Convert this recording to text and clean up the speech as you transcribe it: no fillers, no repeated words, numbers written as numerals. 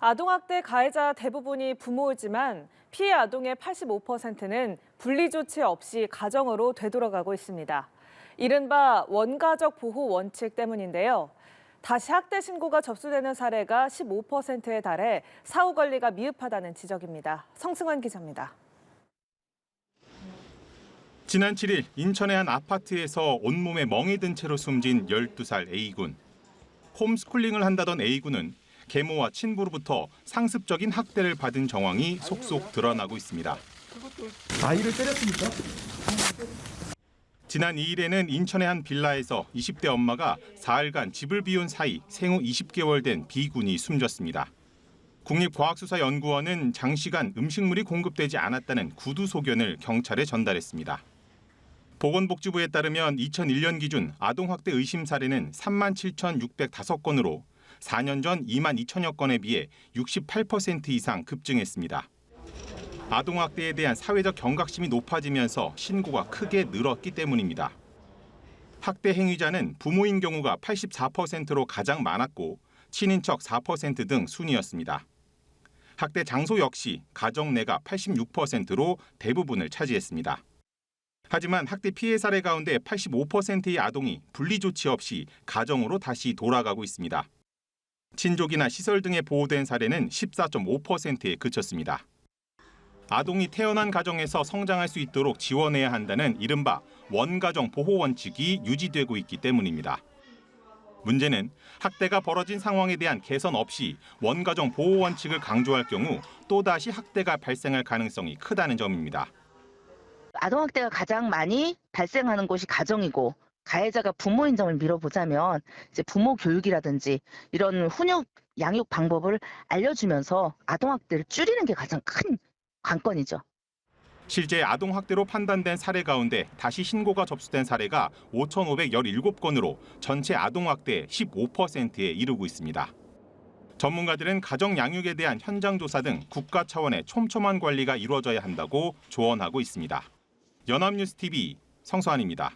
아동학대 가해자 대부분이 부모이지만 피해 아동의 85%는 분리 조치 없이 가정으로 되돌아가고 있습니다. 이른바 원가족 보호 원칙 때문인데요. 다시 학대 신고가 접수되는 사례가 15%에 달해 사후 관리가 미흡하다는 지적입니다. 성승환 기자입니다. 지난 7일 인천의 한 아파트에서 온몸에 멍이 든 채로 숨진 12살 A군. 홈스쿨링을 한다던 A군은 계모와 친부로부터 상습적인 학대를 받은 정황이 속속 드러나고 있습니다. 아이를 때렸습니까? 지난 2일에는 인천의 한 빌라에서 20대 엄마가 사흘간 집을 비운 사이 생후 20개월 된 B군이 숨졌습니다. 국립과학수사연구원은 장시간 음식물이 공급되지 않았다는 구두 소견을 경찰에 전달했습니다. 보건복지부에 따르면 2001년 기준 아동학대 의심 사례는 37,605건으로 4년 전 22,000여 건에 비해 68% 이상 급증했습니다. 아동학대에 대한 사회적 경각심이 높아지면서 신고가 크게 늘었기 때문입니다. 학대 행위자는 부모인 경우가 84%로 가장 많았고 친인척 4% 등 순이었습니다. 학대 장소 역시 가정 내가 86%로 대부분을 차지했습니다. 하지만 학대 피해 사례 가운데 85%의 아동이 분리 조치 없이 가정으로 다시 돌아가고 있습니다. 친족이나 시설 등에 보호된 사례는 14.5%에 그쳤습니다. 아동이 태어난 가정에서 성장할 수 있도록 지원해야 한다는 이른바 원가정 보호 원칙이 유지되고 있기 때문입니다. 문제는 학대가 벌어진 상황에 대한 개선 없이 원가정 보호 원칙을 강조할 경우 또다시 학대가 발생할 가능성이 크다는 점입니다. 아동학대가 가장 많이 발생하는 곳이 가정이고 가해자가 부모인 점을 미뤄보자면 이제 부모 교육이라든지 이런 훈육, 양육 방법을 알려주면서 아동학대를 줄이는 게 가장 큰 관건이죠. 실제 아동학대로 판단된 사례 가운데 다시 신고가 접수된 사례가 5,517건으로 전체 아동학대의 15%에 이르고 있습니다. 전문가들은 가정 양육에 대한 현장 조사 등 국가 차원의 촘촘한 관리가 이루어져야 한다고 조언하고 있습니다. 연합뉴스 TV 성수환입니다.